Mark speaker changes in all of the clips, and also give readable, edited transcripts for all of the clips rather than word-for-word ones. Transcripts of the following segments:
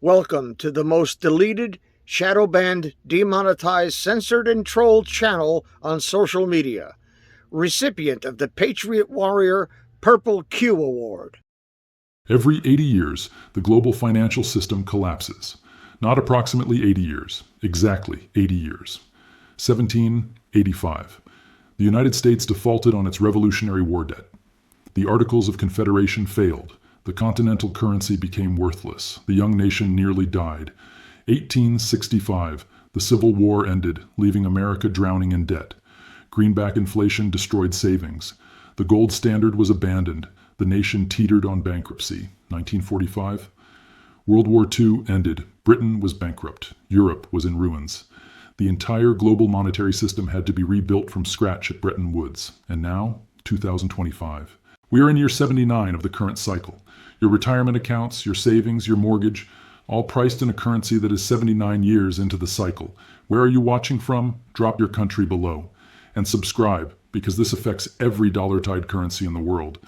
Speaker 1: Welcome to the most deleted, shadow banned, demonetized, censored, and trolled channel on social media. Recipient of the Patriot Warrior Purple Q Award.
Speaker 2: Every 80 years, the global financial system collapses. Not approximately 80 years, exactly 80 years. 1785. The United States defaulted on its Revolutionary War debt. The Articles of Confederation failed. The continental currency became worthless. The young nation nearly died. 1865. The Civil War ended, leaving America drowning in debt. Greenback inflation destroyed savings. The gold standard was abandoned. The nation teetered on bankruptcy. 1945. World War II ended. Britain was bankrupt. Europe was in ruins. The entire global monetary system had to be rebuilt from scratch at Bretton Woods. And now, 2025. We are in year 79 of the current cycle. Your retirement accounts, your savings, your mortgage, all priced in a currency that is 79 years into the cycle. Where are you watching from? Drop your country below. And subscribe, because this affects every dollar-tied currency in the world.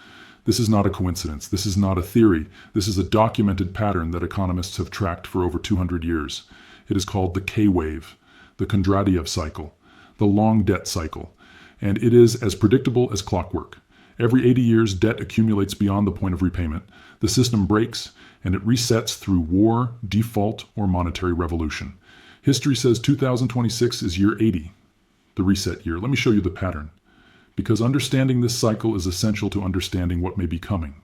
Speaker 2: This is not a coincidence. This is not a theory. This is a documented pattern that economists have tracked for over 200 years. It is called the K-wave, the Kondratiev cycle, the long debt cycle, and it is as predictable as clockwork. Every 80 years, debt accumulates beyond the point of repayment. The system breaks, and it resets through war, default, or monetary revolution. History says 2026 is year 80, the reset year. Let me show you the pattern, because understanding this cycle is essential to understanding what may be coming.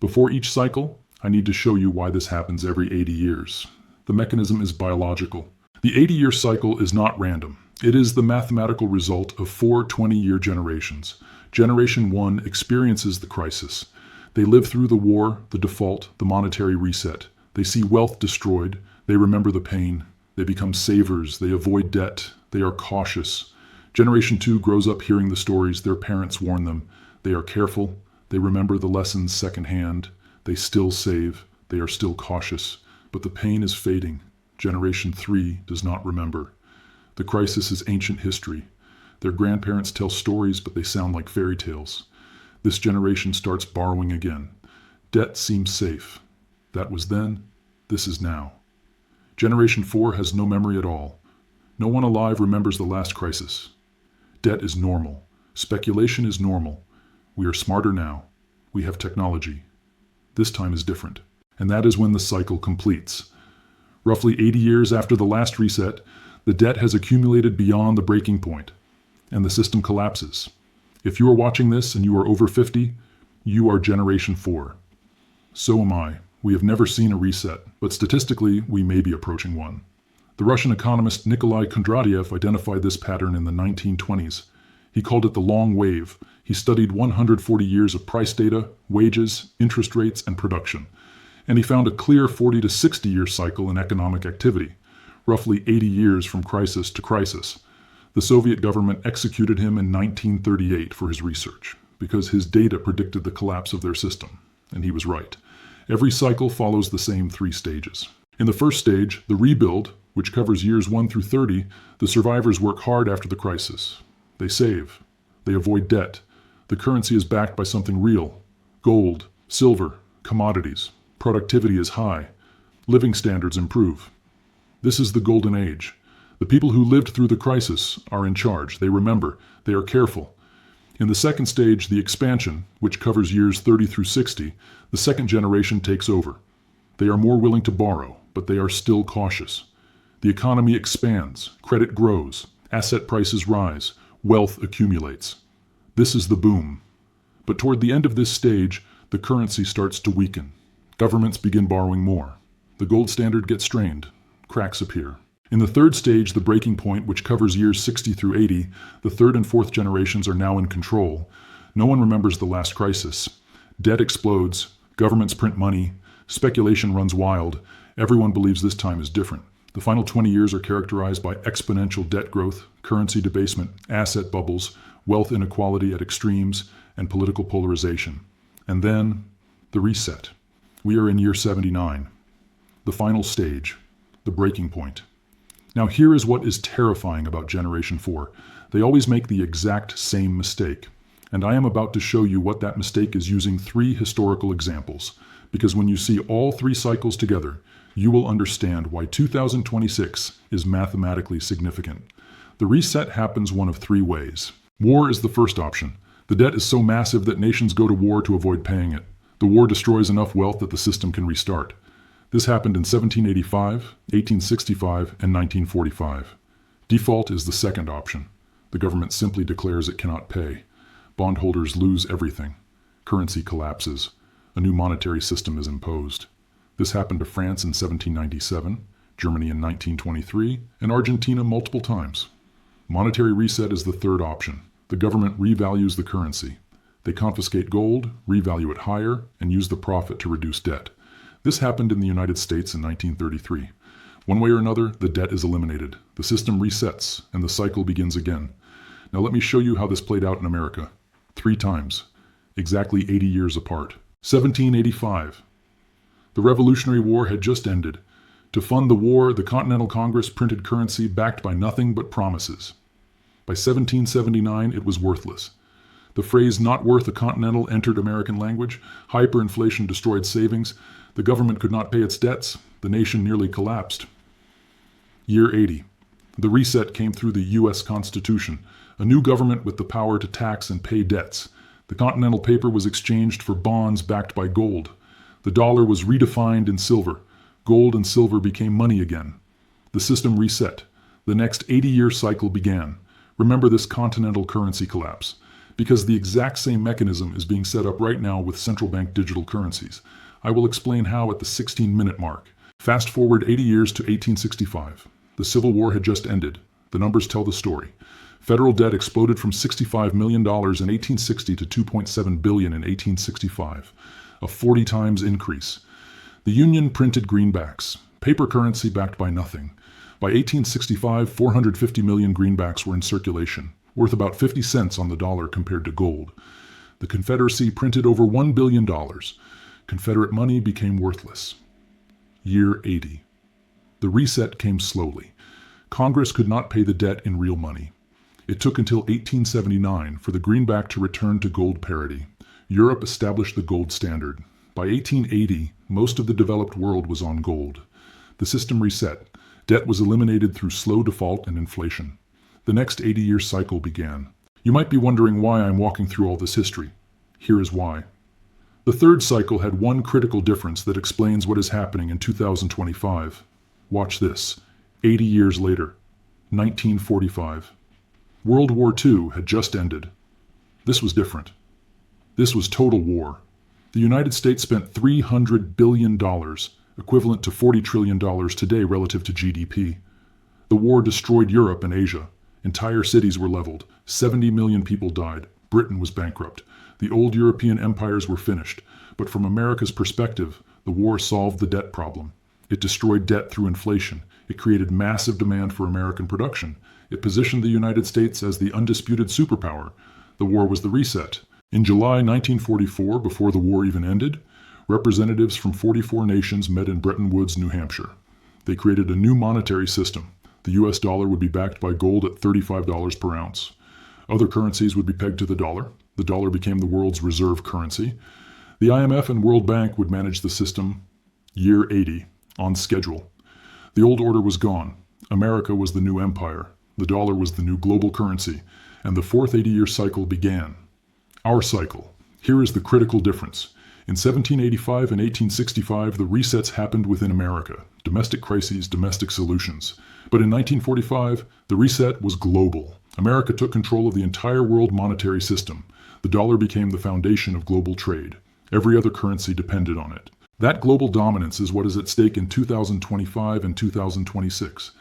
Speaker 2: Before each cycle, I need to show you why this happens every 80 years. The mechanism is biological. The 80-year cycle is not random. It is the mathematical result of 4 20-year generations. Generation 1 experiences the crisis. They live through the war, the default, the monetary reset. They see wealth destroyed. They remember the pain. They become savers. They avoid debt. They are cautious. Generation 2 grows up hearing the stories their parents warn them. They are careful. They remember the lessons secondhand. They still save. They are still cautious. But the pain is fading. Generation 3 does not remember. The crisis is ancient history. Their grandparents tell stories, but they sound like fairy tales. This generation starts borrowing again. Debt seems safe. That was then. This is now. Generation 4 has no memory at all. No one alive remembers the last crisis. Debt is normal. Speculation is normal. We are smarter now. We have technology. This time is different. And that is when the cycle completes. Roughly 80 years after the last reset, the debt has accumulated beyond the breaking point, and the system collapses. If you are watching this and you are over 50, you are Generation 4. So am I. We have never seen a reset, but statistically, we may be approaching one. The Russian economist Nikolai Kondratiev identified this pattern in the 1920s. He called it the long wave. He studied 140 years of price data, wages, interest rates, and production. And he found a clear 40 to 60-year cycle in economic activity, roughly 80 years from crisis to crisis. The Soviet government executed him in 1938 for his research, because his data predicted the collapse of their system, and he was right. Every cycle follows the same 3 stages. In the first stage, the rebuild, which covers years 1 through 30, the survivors work hard after the crisis. They save. They avoid debt. The currency is backed by something real: gold, silver, commodities. Productivity is high. Living standards improve. This is the golden age. The people who lived through the crisis are in charge. They remember. They are careful. In the second stage, the expansion, which covers years 30 through 60, the second generation takes over. They are more willing to borrow, but they are still cautious. The economy expands, credit grows, asset prices rise, wealth accumulates. This is the boom. But toward the end of this stage, the currency starts to weaken. Governments begin borrowing more. The gold standard gets strained. Cracks appear. In the third stage, the breaking point, which covers years 60 through 80, the third and fourth generations are now in control. No one remembers the last crisis. Debt explodes. Governments print money. Speculation runs wild. Everyone believes this time is different. The final 20 years are characterized by exponential debt growth, currency debasement, asset bubbles, wealth inequality at extremes, and political polarization. And then, the reset. We are in year 79. The final stage. The breaking point. Now here is what is terrifying about Generation 4. They always make the exact same mistake. And I am about to show you what that mistake is using 3 historical examples. because when you see all three cycles together, you will understand why 2026 is mathematically significant. The reset happens one of three ways. War is the first option. The debt is so massive that nations go to war to avoid paying it. The war destroys enough wealth that the system can restart. This happened in 1785, 1865, and 1945. Default is the second option. The government simply declares it cannot pay. Bondholders lose everything. Currency collapses. A new monetary system is imposed. This happened to France in 1797, Germany in 1923, and Argentina multiple times. Monetary reset is the third option. The government revalues the currency. They confiscate gold, revalue it higher, and use the profit to reduce debt. This happened in the United States in 1933. One way or another, the debt is eliminated. The system resets, and the cycle begins again. Now let me show you how this played out in America. 3 times, exactly 80 years apart. 1785. The Revolutionary War had just ended. To fund the war, the Continental Congress printed currency backed by nothing but promises. By 1779, it was worthless. The phrase "not worth a continental" entered American language. Hyperinflation destroyed savings. The government could not pay its debts. The nation nearly collapsed. Year 80. The reset came through the U.S. Constitution, a new government with the power to tax and pay debts. The Continental paper was exchanged for bonds backed by gold. The dollar was redefined in silver. Gold and silver became money again. The system reset. The next 80-year cycle began. Remember this continental currency collapse, because the exact same mechanism is being set up right now with central bank digital currencies. I will explain how at the 16-minute mark. Fast forward 80 years to 1865. The Civil War had just ended. The numbers tell the story. Federal debt exploded from $65 million in 1860 to $2.7 billion in 1865, a 40 times increase. The Union printed greenbacks, paper currency backed by nothing. By 1865, 450 million greenbacks were in circulation, worth about 50 cents on the dollar compared to gold. The Confederacy printed over $1 billion. Confederate money became worthless. Year 80. The reset came slowly. Congress could not pay the debt in real money. It took until 1879 for the greenback to return to gold parity. Europe established the gold standard. By 1880, most of the developed world was on gold. The system reset. Debt was eliminated through slow default and inflation. The next 80-year cycle began. You might be wondering why I'm walking through all this history. Here is why. The third cycle had one critical difference that explains what is happening in 2025. Watch this. 80 years later, 1945. World War II had just ended. This was different. This was total war. The United States spent $300 billion, equivalent to $40 trillion today relative to GDP. The war destroyed Europe and Asia. Entire cities were leveled. 70 million people died. Britain was bankrupt. The old European empires were finished. But from America's perspective, the war solved the debt problem. It destroyed debt through inflation. It created massive demand for American production. It positioned the United States as the undisputed superpower. The war was the reset. In July 1944, before the war even ended, representatives from 44 nations met in Bretton Woods, New Hampshire. They created a new monetary system. The US dollar would be backed by gold at $35 per ounce. Other currencies would be pegged to the dollar. The dollar became the world's reserve currency. The IMF and World Bank would manage the system. Year 80, on schedule. The old order was gone. America was the new empire. The dollar was the new global currency. And the fourth 80-year cycle began. Our cycle. Here is the critical difference. In 1785 and 1865, the resets happened within America. Domestic crises, domestic solutions. But in 1945, the reset was global. America took control of the entire world monetary system. The dollar became the foundation of global trade. Every other currency depended on it. That global dominance is what is at stake in 2025 and 2026.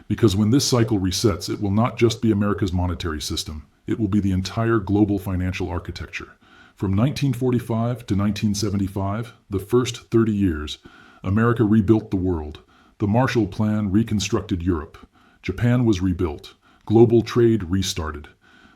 Speaker 2: Because when this cycle resets, it will not just be America's monetary system. It will be the entire global financial architecture. From 1945 to 1975, the first 30 years, America rebuilt the world. The Marshall Plan reconstructed Europe. Japan was rebuilt. Global trade restarted.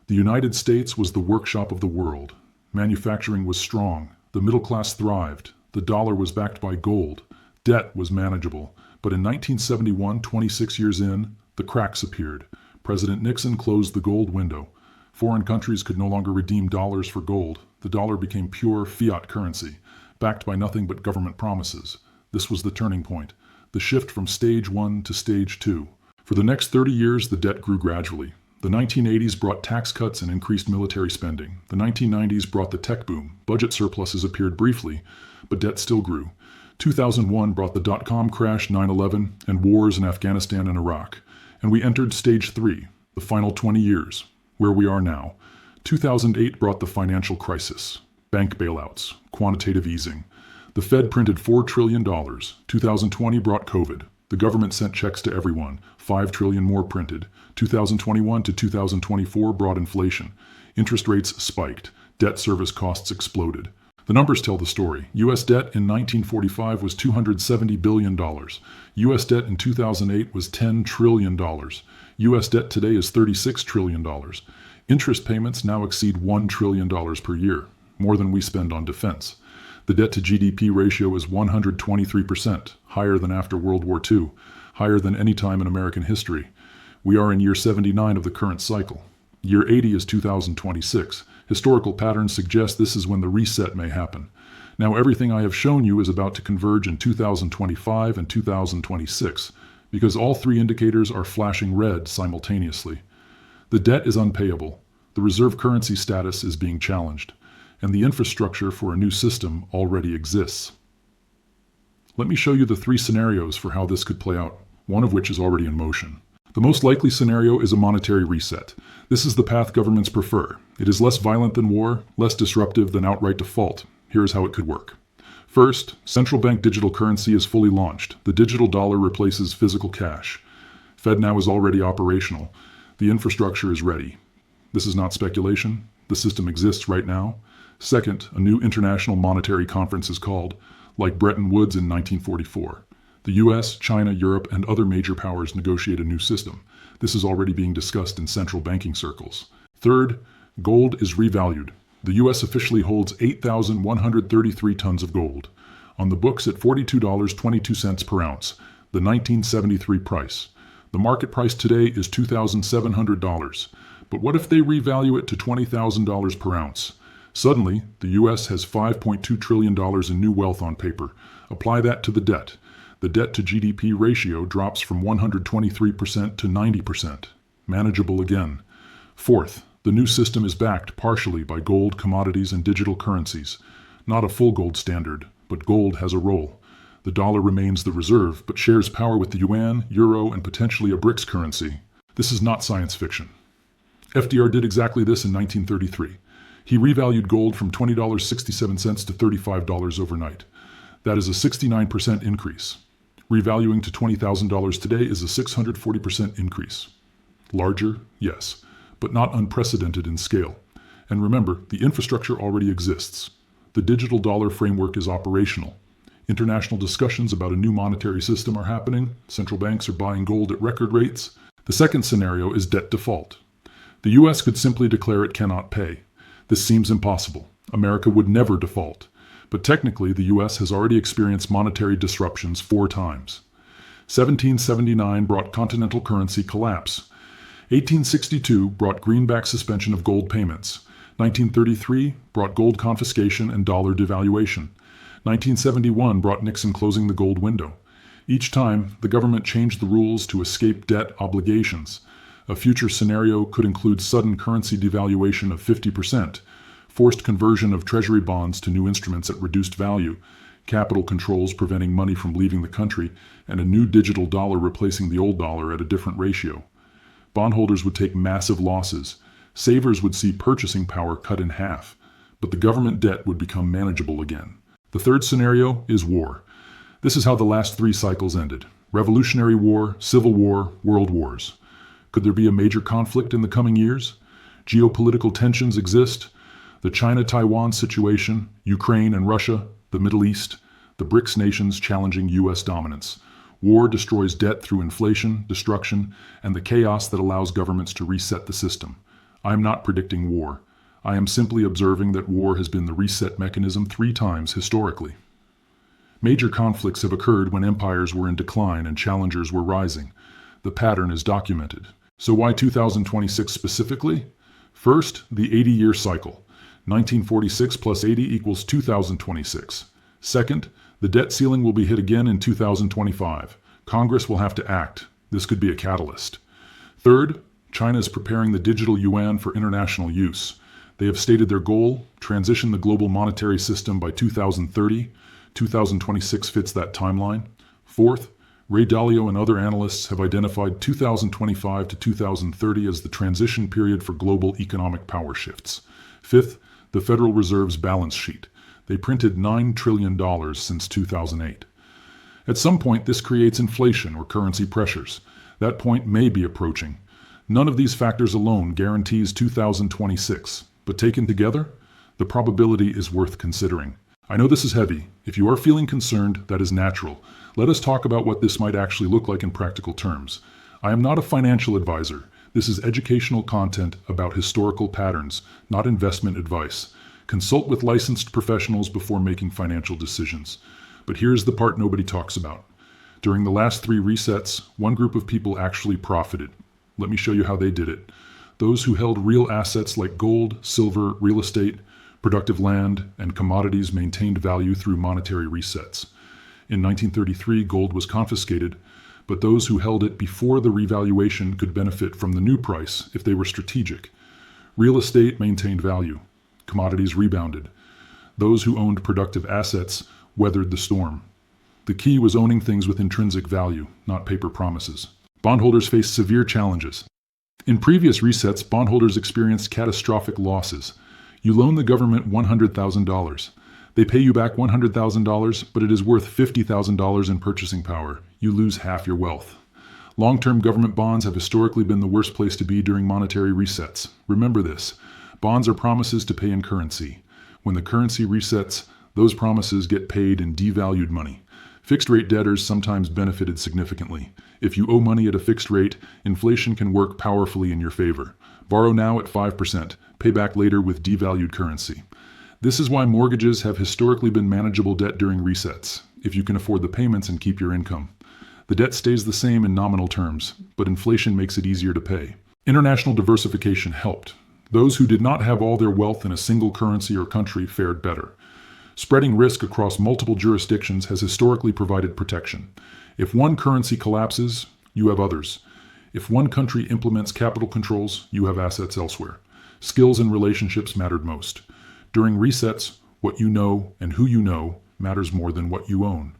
Speaker 2: The United States was the workshop of the world. Manufacturing was strong. The middle class thrived. The dollar was backed by gold. Debt was manageable. But in 1971, 26 years in, the cracks appeared. President Nixon closed the gold window. Foreign countries could no longer redeem dollars for gold. The dollar became pure fiat currency. backed by nothing but government promises. This was the turning point, the shift from stage 1 to stage 2. For the next 30 years, the debt grew gradually. The 1980s brought tax cuts and increased military spending. The 1990s brought the tech boom. Budget surpluses appeared briefly, but debt still grew. 2001 brought the dot-com crash, 9/11, and wars in Afghanistan and Iraq. And we entered stage 3, the final 20 years, where we are now. 2008 brought the financial crisis, bank bailouts, quantitative easing. The Fed printed $4 trillion. 2020 brought COVID. The government sent checks to everyone, $5 trillion more printed. 2021 to 2024 brought inflation. Interest rates spiked. Debt service costs exploded. The numbers tell the story. U.S. debt in 1945 was $270 billion. U.S. debt in 2008 was $10 trillion. U.S. debt today is $36 trillion. Interest payments now exceed $1 trillion per year, more than we spend on defense. The debt-to-GDP ratio is 123%, higher than after World War II, higher than any time in American history. We are in year 79 of the current cycle. Year 80 is 2026. Historical patterns suggest this is when the reset may happen. Now everything I have shown you is about to converge in 2025 and 2026, because all three indicators are flashing red simultaneously. The debt is unpayable, the reserve currency status is being challenged, and the infrastructure for a new system already exists. Let me show you the three scenarios for how this could play out, one of which is already in motion. The most likely scenario is a monetary reset. This is the path governments prefer. It is less violent than war, less disruptive than outright default. Here is how it could work. First, central bank digital currency is fully launched. The digital dollar replaces physical cash. FedNow is already operational. The infrastructure is ready. This is not speculation. The system exists right now. Second, a new international monetary conference is called, like Bretton Woods in 1944. The US, China, Europe, and other major powers negotiate a new system. This is already being discussed in central banking circles. Third, gold is revalued. The US officially holds 8,133 tons of gold. On the books at $42.22 per ounce, the 1973 price. The market price today is $2,700. But what if they revalue it to $20,000 per ounce? Suddenly, the U.S. has $5.2 trillion in new wealth on paper. Apply that to the debt. The debt-to-GDP ratio drops from 123% to 90%. Manageable again. Fourth, the new system is backed partially by gold, commodities, and digital currencies. Not a full gold standard, but gold has a role. The dollar remains the reserve, but shares power with the yuan, euro, and potentially a BRICS currency. This is not science fiction. FDR did exactly this in 1933. He revalued gold from $20.67 to $35 overnight. That is a 69% increase. Revaluing to $20,000 today is a 640% increase. Larger, yes, but not unprecedented in scale. And remember, the infrastructure already exists. The digital dollar framework is operational. International discussions about a new monetary system are happening. Central banks are buying gold at record rates. The second scenario is debt default. The U.S. could simply declare it cannot pay. This seems impossible. America would never default. But technically, the U.S. has already experienced monetary disruptions 4 times. 1779 brought continental currency collapse. 1862 brought greenback suspension of gold payments. 1933 brought gold confiscation and dollar devaluation. 1971 brought Nixon closing the gold window. Each time, the government changed the rules to escape debt obligations. A future scenario could include sudden currency devaluation of 50%, forced conversion of treasury bonds to new instruments at reduced value, capital controls preventing money from leaving the country, and a new digital dollar replacing the old dollar at a different ratio. Bondholders would take massive losses. Savers would see purchasing power cut in half, but the government debt would become manageable again. The third scenario is war. This is how the last 3 cycles ended. Revolutionary War, Civil War, World Wars. Could there be a major conflict in the coming years? Geopolitical tensions exist. The China-Taiwan situation, Ukraine and Russia, the Middle East, the BRICS nations challenging U.S. dominance. War destroys debt through inflation, destruction, and the chaos that allows governments to reset the system. I am not predicting war. I am simply observing that war has been the reset mechanism 3 times historically. Major conflicts have occurred when empires were in decline and challengers were rising. The pattern is documented. So why 2026 specifically? First, the 80-year cycle. 1946 plus 80 equals 2026. Second, the debt ceiling will be hit again in 2025. Congress will have to act. This could be a catalyst. Third, China is preparing the digital yuan for international use. They have stated their goal, transition the global monetary system by 2030. 2026 fits that timeline. Fourth, Ray Dalio and other analysts have identified 2025 to 2030 as the transition period for global economic power shifts. Fifth, the Federal Reserve's balance sheet. They printed $9 trillion since 2008. At some point, this creates inflation or currency pressures. That point may be approaching. None of these factors alone guarantees 2026, but taken together, the probability is worth considering. I know this is heavy. If you are feeling concerned, that is natural. Let us talk about what this might actually look like in practical terms. I am not a financial advisor. This is educational content about historical patterns, not investment advice. Consult with licensed professionals before making financial decisions. But here's the part nobody talks about. During the last 3 resets, one group of people actually profited. Let me show you how they did it. Those who held real assets like gold, silver, real estate, productive land, and commodities maintained value through monetary resets. In 1933, gold was confiscated, but those who held it before the revaluation could benefit from the new price if they were strategic. Real estate maintained value. Commodities rebounded. Those who owned productive assets weathered the storm. The key was owning things with intrinsic value, not paper promises. Bondholders faced severe challenges. In previous resets, bondholders experienced catastrophic losses. You loan the government $100,000. They pay you back $100,000, but it is worth $50,000 in purchasing power. You lose half your wealth. Long-term government bonds have historically been the worst place to be during monetary resets. Remember this. Bonds are promises to pay in currency. When the currency resets, those promises get paid in devalued money. Fixed-rate debtors sometimes benefited significantly. If you owe money at a fixed rate, inflation can work powerfully in your favor. Borrow now at 5%, pay back later with devalued currency. This is why mortgages have historically been manageable debt during resets, if you can afford the payments and keep your income. The debt stays the same in nominal terms, but inflation makes it easier to pay. International diversification helped. Those who did not have all their wealth in a single currency or country fared better. Spreading risk across multiple jurisdictions has historically provided protection. If one currency collapses, you have others. If one country implements capital controls, you have assets elsewhere. Skills and relationships mattered most. During resets, what you know and who you know matters more than what you own.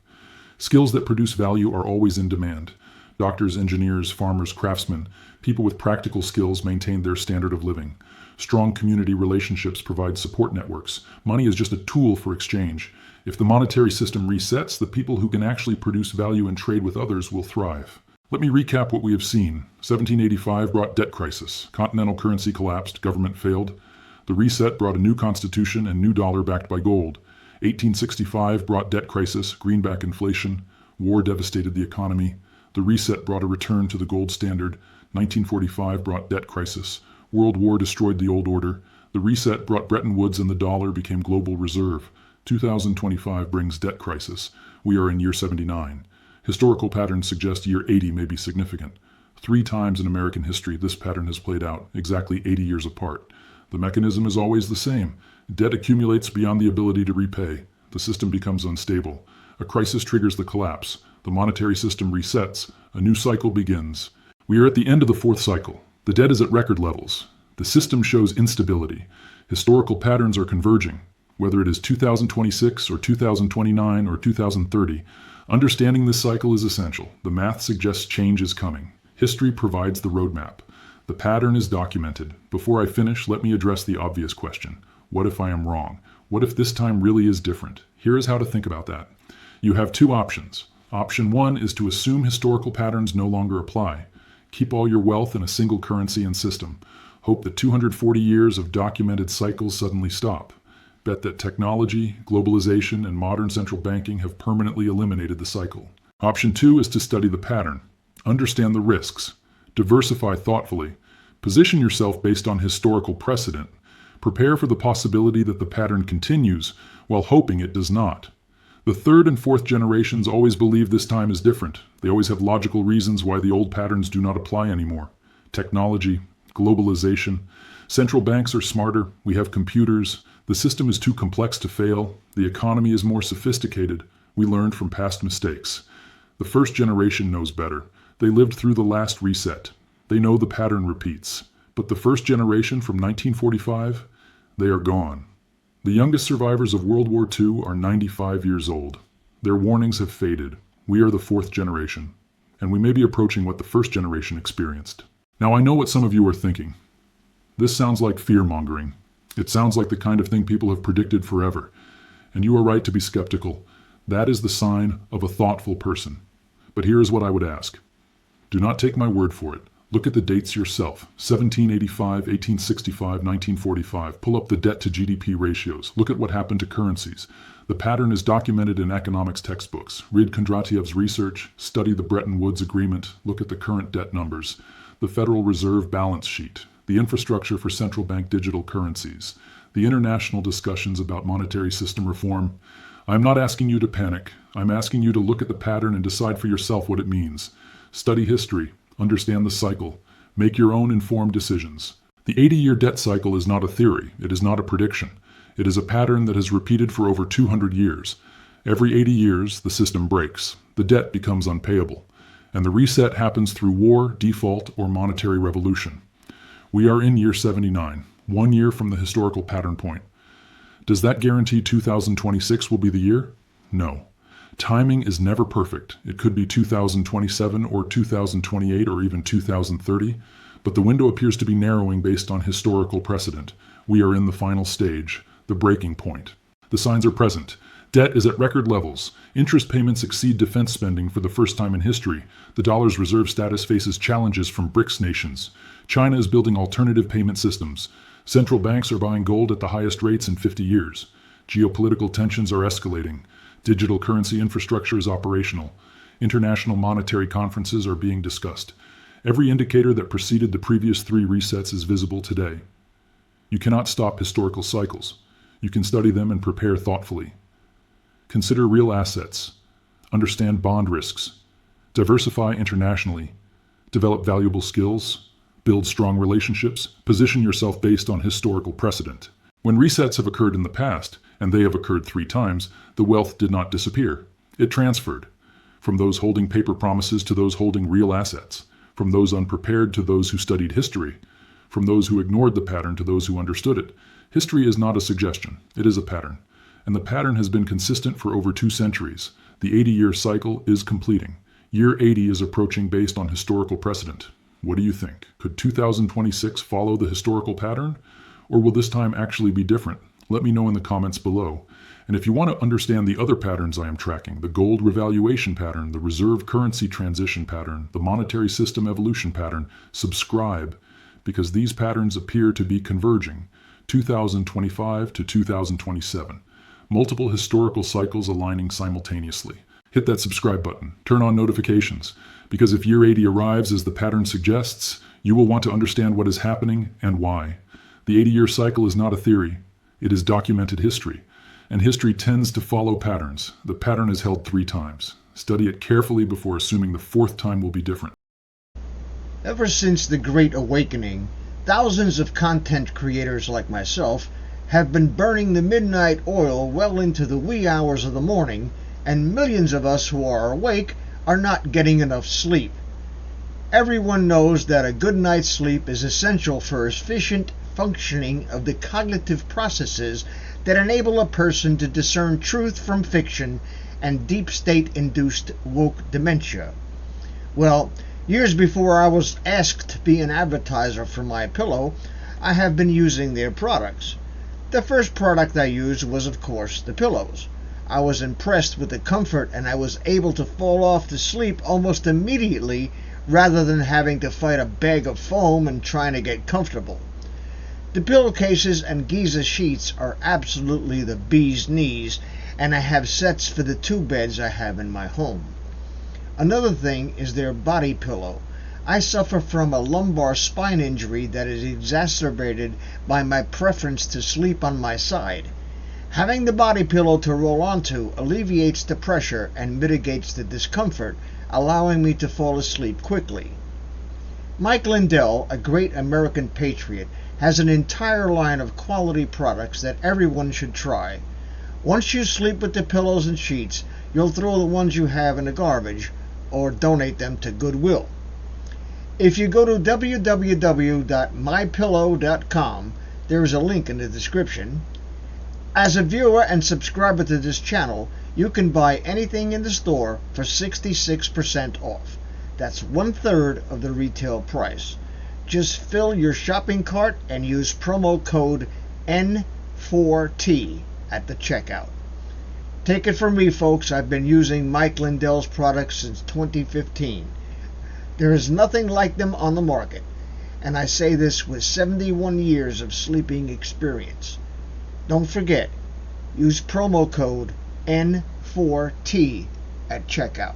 Speaker 2: Skills that produce value are always in demand. Doctors, engineers, farmers, craftsmen, people with practical skills maintain their standard of living. Strong community relationships provide support networks. Money is just a tool for exchange. If the monetary system resets, the people who can actually produce value and trade with others will thrive. Let me recap what we have seen. 1785 brought debt crisis. Continental currency collapsed. Government failed. The reset brought a new constitution and new dollar backed by gold. 1865 brought debt crisis, greenback inflation. War devastated the economy. The reset brought a return to the gold standard. 1945 brought debt crisis. World War destroyed the old order. The reset brought Bretton Woods and the dollar became global reserve. 2025 brings debt crisis. We are in year 79. Historical patterns suggest year 80 may be significant. 3 times in American history, this pattern has played out, exactly 80 years apart. The mechanism is always the same. Debt accumulates beyond the ability to repay. The system becomes unstable. A crisis triggers the collapse. The monetary system resets. A new cycle begins. We are at the end of the 4th cycle. The debt is at record levels. The system shows instability. Historical patterns are converging. Whether it is 2026 or 2029 or 2030, understanding this cycle is essential. The math suggests change is coming. History provides the roadmap. The pattern is documented. Before I finish, let me address the obvious question. What if I am wrong? What if this time really is different? Here is how to think about that. You have 2 options. Option 1 is to assume historical patterns no longer apply. Keep all your wealth in a single currency and system. Hope that 240 years of documented cycles suddenly stop. Bet that technology, globalization, and modern central banking have permanently eliminated the cycle. Option 2 is to study the pattern. Understand the risks. Diversify thoughtfully. Position yourself based on historical precedent. Prepare for the possibility that the pattern continues while hoping it does not. The 3rd and 4th generations always believe this time is different. They always have logical reasons why the old patterns do not apply anymore. Technology, globalization. Central banks are smarter. We have computers. The system is too complex to fail. The economy is more sophisticated. We learned from past mistakes. The first generation knows better. They lived through the last reset. They know the pattern repeats. But the first generation from 1945, they are gone. The youngest survivors of World War II are 95 years old. Their warnings have faded. We are the fourth generation, and we may be approaching what the first generation experienced. Now, I know what some of you are thinking. This sounds like fear-mongering. It sounds like the kind of thing people have predicted forever. And you are right to be skeptical. That is the sign of a thoughtful person. But here is what I would ask. Do not take my word for it. Look at the dates yourself. 1785, 1865, 1945. Pull up the debt to GDP ratios. Look at what happened to currencies. The pattern is documented in economics textbooks. Read Kondratiev's research. Study the Bretton Woods Agreement. Look at the current debt numbers. The Federal Reserve balance sheet. The infrastructure for central bank digital currencies. The international discussions about monetary system reform. I'm not asking you to panic. I'm asking you to look at the pattern and decide for yourself what it means. Study history. Understand the cycle. Make your own informed decisions. The 80-year debt cycle is not a theory. It is not a prediction. It is a pattern that has repeated for over 200 years. Every 80 years, the system breaks. The debt becomes unpayable. And the reset happens through war, default, or monetary revolution. We are in year 79, 1 year from the historical pattern point. Does that guarantee 2026 will be the year? No. Timing is never perfect. It could be 2027 or 2028 or even 2030, but the window appears to be narrowing based on historical precedent. We are in the final stage, the breaking point. The signs are present. Debt is at record levels. Interest payments exceed defense spending for the first time in history. The dollar's reserve status faces challenges from BRICS nations. China is building alternative payment systems. Central banks are buying gold at the highest rates in 50 years. Geopolitical tensions are escalating. Digital currency infrastructure is operational. International monetary conferences are being discussed. Every indicator that preceded the previous 3 resets is visible today. You cannot stop historical cycles. You can study them and prepare thoughtfully. Consider real assets. Understand bond risks. Diversify internationally. Develop valuable skills. Build strong relationships. Position yourself based on historical precedent. When resets have occurred in the past, and they have occurred 3 times, the wealth did not disappear. It transferred. From those holding paper promises to those holding real assets. From those unprepared to those who studied history. From those who ignored the pattern to those who understood it. History is not a suggestion. It is a pattern. And the pattern has been consistent for over 2 centuries. The 80-year cycle is completing. Year 80 is approaching based on historical precedent. What do you think? Could 2026 follow the historical pattern? Or will this time actually be different? Let me know in the comments below. And if you want to understand the other patterns I am tracking, the gold revaluation pattern, the reserve currency transition pattern, the monetary system evolution pattern, subscribe, because these patterns appear to be converging, 2025 to 2027. Multiple historical cycles aligning simultaneously. Hit that subscribe button. Turn on notifications, because if year 80 arrives as the pattern suggests, you will want to understand what is happening and why. The 80-year cycle is not a theory. It is documented history, and history tends to follow patterns. The pattern is held 3 times. Study it carefully before assuming the 4th time will be different.
Speaker 1: Ever since the Great Awakening, thousands of content creators like myself have been burning the midnight oil well into the wee hours of the morning, and millions of us who are awake are not getting enough sleep. Everyone knows that a good night's sleep is essential for efficient functioning of the cognitive processes that enable a person to discern truth from fiction and deep state-induced woke dementia. Well, years before I was asked to be an advertiser for My Pillow, I have been using their products. The first product I used was, of course, the pillows. I was impressed with the comfort, and I was able to fall off to sleep almost immediately rather than having to fight a bag of foam and trying to get comfortable. The pillowcases and Giza sheets are absolutely the bee's knees, and I have sets for the 2 beds I have in my home. Another thing is their body pillow. I suffer from a lumbar spine injury that is exacerbated by my preference to sleep on my side. Having the body pillow to roll onto alleviates the pressure and mitigates the discomfort, allowing me to fall asleep quickly. Mike Lindell, a great American patriot, has an entire line of quality products that everyone should try. Once you sleep with the pillows and sheets, you'll throw the ones you have in the garbage or donate them to Goodwill. If you go to www.mypillow.com, there is a link in the description. As a viewer and subscriber to this channel, you can buy anything in the store for 66% off. That's 1/3 of the retail price. Just fill your shopping cart and use promo code N4T at the checkout. Take it from me, folks, I've been using Mike Lindell's products since 2015. There is nothing like them on the market, and I say this with 71 years of sleeping experience. Don't forget, use promo code N4T at checkout.